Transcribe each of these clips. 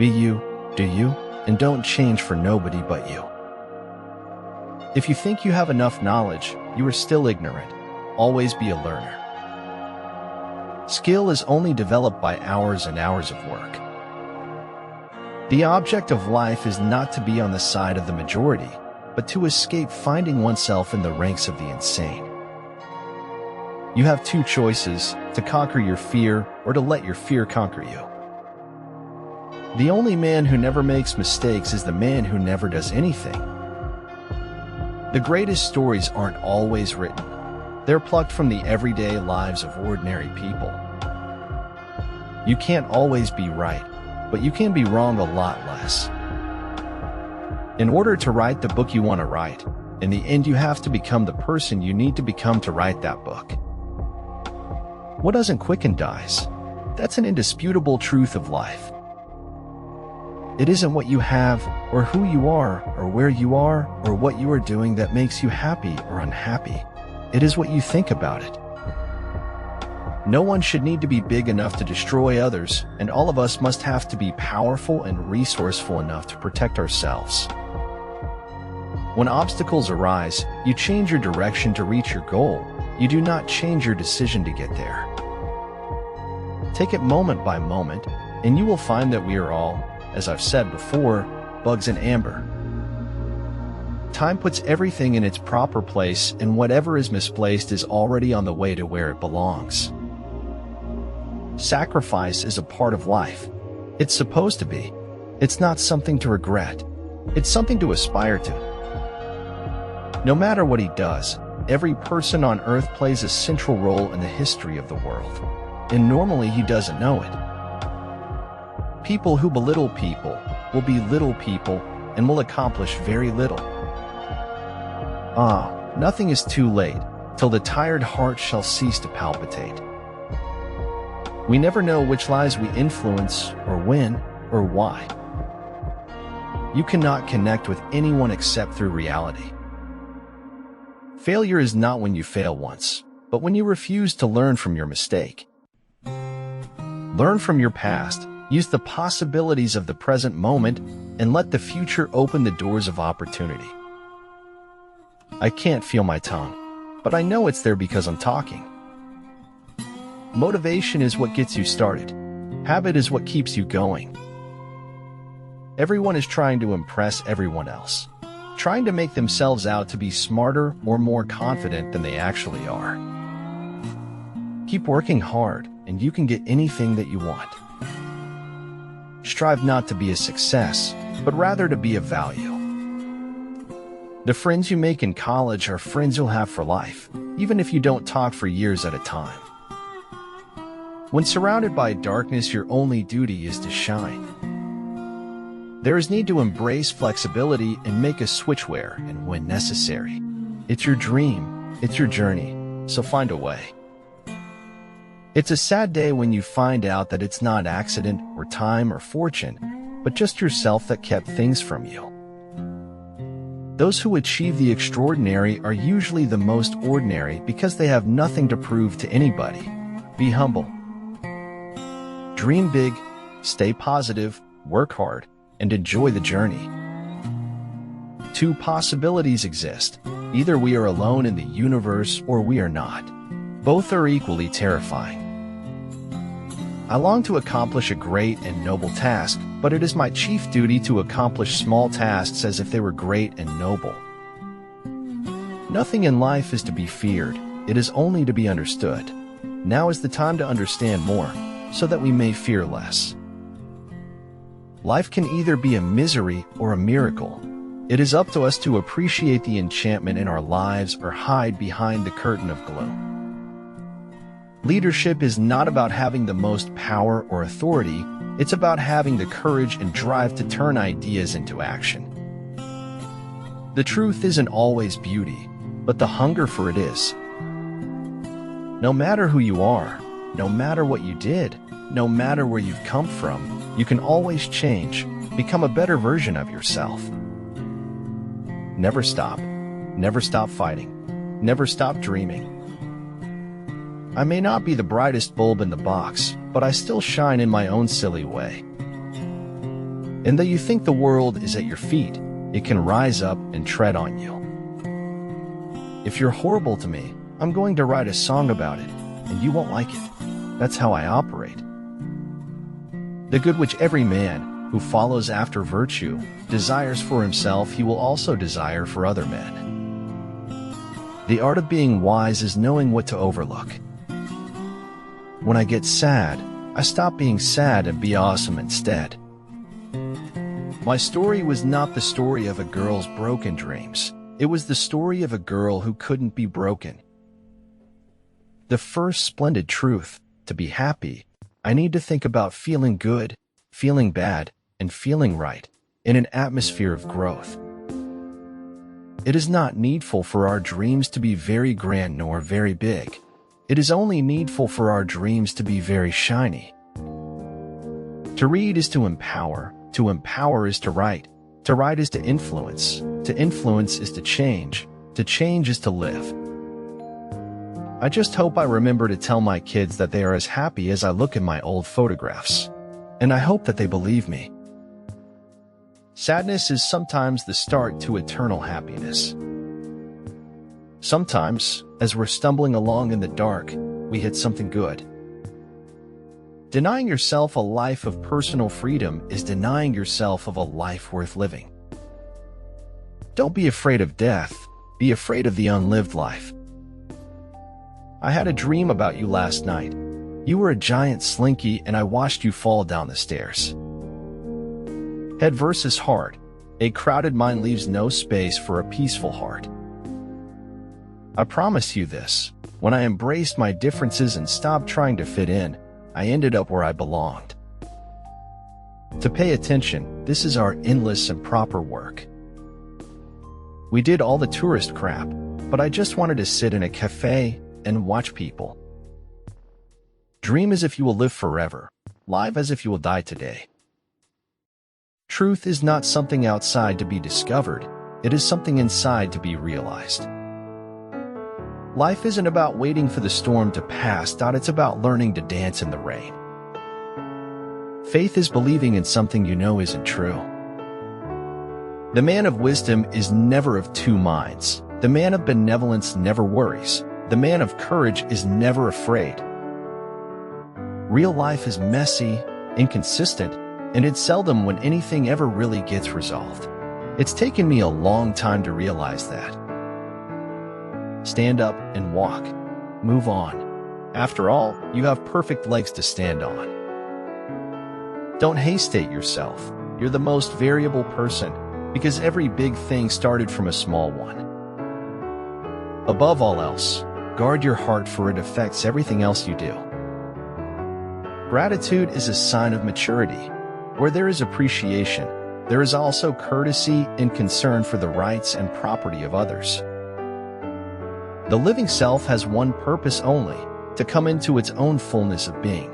Be you, do you, and don't change for nobody but you. If you think you have enough knowledge, you are still ignorant. Always be a learner. Skill is only developed by hours and hours of work. The object of life is not to be on the side of the majority, but to escape finding oneself in the ranks of the insane. You have two choices: to conquer your fear or to let your fear conquer you. The only man who never makes mistakes is the man who never does anything. The greatest stories aren't always written. They're plucked from the everyday lives of ordinary people. You can't always be right, but you can be wrong a lot less. In order to write the book you want to write, in the end you have to become the person you need to become to write that book. What doesn't quicken dies. That's an indisputable truth of life. It isn't what you have, or who you are, or where you are, or what you are doing that makes you happy or unhappy. It is what you think about it. No one should need to be big enough to destroy others, and all of us must have to be powerful and resourceful enough to protect ourselves. When obstacles arise, you change your direction to reach your goal. You do not change your decision to get there. Take it moment by moment, and you will find that we are all, as I've said before, bugs in amber. Time puts everything in its proper place, and whatever is misplaced is already on the way to where it belongs. Sacrifice is a part of life. It's supposed to be. It's not something to regret. It's something to aspire to. No matter what he does, every person on earth plays a central role in the history of the world, and normally he doesn't know it. People who belittle people will be little people and will accomplish very little. Nothing is too late, till the tired heart shall cease to palpitate. We never know which lives we influence, or when, or why. You cannot connect with anyone except through reality. Failure is not when you fail once, but when you refuse to learn from your mistake. Learn from your past. Use the possibilities of the present moment, and let the future open the doors of opportunity. I can't feel my tongue, but I know it's there because I'm talking. Motivation is what gets you started. Habit is what keeps you going. Everyone is trying to impress everyone else, trying to make themselves out to be smarter or more confident than they actually are. Keep working hard, and you can get anything that you want. Strive not to be a success, but rather to be of value. The friends you make in college are friends you'll have for life, even if you don't talk for years at a time. When surrounded by darkness, your only duty is to shine. There is need to embrace flexibility and make a switch where and when necessary. It's your dream, it's your journey, so find a way. It's a sad day when you find out that it's not accident or time or fortune, but just yourself that kept things from you. Those who achieve the extraordinary are usually the most ordinary because they have nothing to prove to anybody. Be humble. Dream big, stay positive, work hard, and enjoy the journey. Two possibilities exist. Either we are alone in the universe or we are not. Both are equally terrifying. I long to accomplish a great and noble task, but it is my chief duty to accomplish small tasks as if they were great and noble. Nothing in life is to be feared, it is only to be understood. Now is the time to understand more, so that we may fear less. Life can either be a misery or a miracle. It is up to us to appreciate the enchantment in our lives or hide behind the curtain of gloom. Leadership is not about having the most power or authority, it's about having the courage and drive to turn ideas into action. The truth isn't always beauty, but the hunger for it is. No matter who you are, no matter what you did, no matter where you've come from, you can always change, become a better version of yourself. Never stop. Never stop fighting. Never stop dreaming. I may not be the brightest bulb in the box, but I still shine in my own silly way. And though you think the world is at your feet, it can rise up and tread on you. If you're horrible to me, I'm going to write a song about it, and you won't like it. That's how I operate. The good which every man, who follows after virtue, desires for himself, he will also desire for other men. The art of being wise is knowing what to overlook. When I get sad, I stop being sad and be awesome instead. My story was not the story of a girl's broken dreams. It was the story of a girl who couldn't be broken. The first splendid truth: to be happy, I need to think about feeling good, feeling bad, and feeling right in an atmosphere of growth. It is not needful for our dreams to be very grand nor very big. It is only needful for our dreams to be very shiny. To read is to empower is to write is to influence is to change is to live. I just hope I remember to tell my kids that they are as happy as I look at my old photographs. And I hope that they believe me. Sadness is sometimes the start to eternal happiness. Sometimes, as we're stumbling along in the dark, we hit something good. Denying yourself a life of personal freedom is denying yourself of a life worth living. Don't be afraid of death, be afraid of the unlived life. I had a dream about you last night. You were a giant slinky and I watched you fall down the stairs. Head versus heart. A crowded mind leaves no space for a peaceful heart. I promise you this, when I embraced my differences and stopped trying to fit in, I ended up where I belonged. To pay attention, this is our endless and proper work. We did all the tourist crap, but I just wanted to sit in a cafe and watch people. Dream as if you will live forever, live as if you will die today. Truth is not something outside to be discovered, it is something inside to be realized. Life isn't about waiting for the storm to pass, it's about learning to dance in the rain. Faith is believing in something you know isn't true. The man of wisdom is never of two minds. The man of benevolence never worries. The man of courage is never afraid. Real life is messy, inconsistent, and it's seldom when anything ever really gets resolved. It's taken me a long time to realize that. Stand up and walk. Move on. After all, you have perfect legs to stand on. Don't haste yourself. You're the most variable person, because every big thing started from a small one. Above all else, guard your heart, for it affects everything else you do. Gratitude is a sign of maturity. Where there is appreciation, there is also courtesy and concern for the rights and property of others. The living self has one purpose only: to come into its own fullness of being.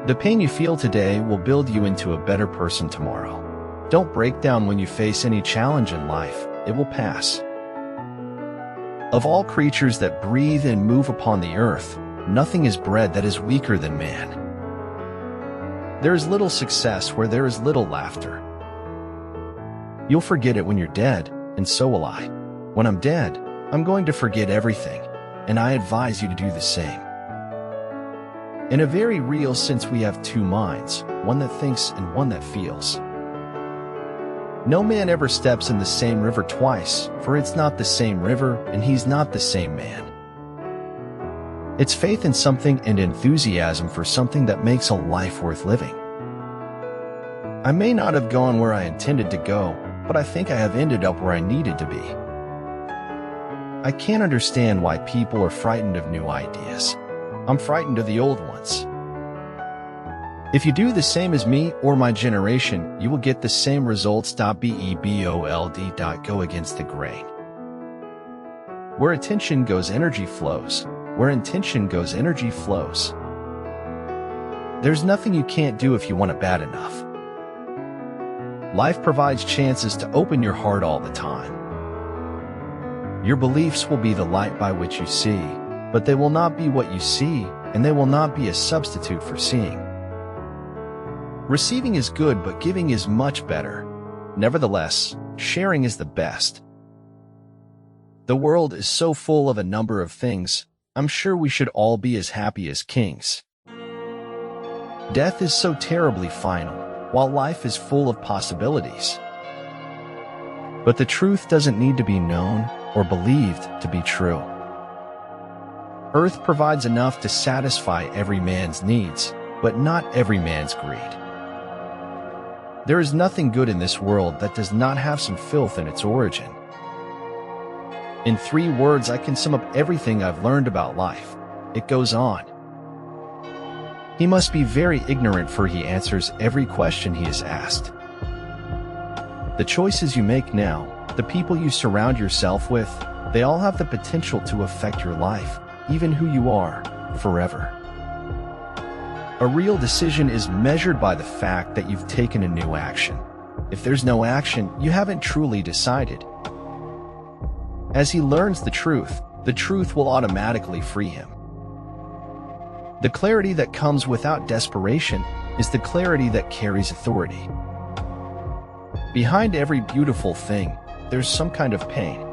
The pain you feel today will build you into a better person tomorrow. Don't break down when you face any challenge in life, it will pass. Of all creatures that breathe and move upon the earth, nothing is bred that is weaker than man. There is little success where there is little laughter. You'll forget it when you're dead, and so will I. When I'm dead, I'm going to forget everything, and I advise you to do the same. In a very real sense, we have two minds, one that thinks and one that feels. No man ever steps in the same river twice, for it's not the same river and he's not the same man. It's faith in something and enthusiasm for something that makes a life worth living. I may not have gone where I intended to go, but I think I have ended up where I needed to be. I can't understand why people are frightened of new ideas. I'm frightened of the old ones. If you do the same as me or my generation, you will get the same results. Bebold. Go against the grain. Where attention goes, energy flows. Where intention goes, energy flows. There's nothing you can't do if you want it bad enough. Life provides chances to open your heart all the time. Your beliefs will be the light by which you see, but they will not be what you see, and they will not be a substitute for seeing. Receiving is good, but giving is much better. Nevertheless, sharing is the best. The world is so full of a number of things. I'm sure we should all be as happy as kings. Death is so terribly final, while life is full of possibilities. But the truth doesn't need to be known or believed to be true. Earth provides enough to satisfy every man's needs, but not every man's greed. There is nothing good in this world that does not have some filth in its origin. In 3 words, I can sum up everything I've learned about life. It goes on. He must be very ignorant, for he answers every question he is asked. The choices you make now, the people you surround yourself with, they all have the potential to affect your life, even who you are, forever. A real decision is measured by the fact that you've taken a new action. If there's no action, you haven't truly decided. As he learns the truth will automatically free him. The clarity that comes without desperation is the clarity that carries authority. Behind every beautiful thing, there's some kind of pain.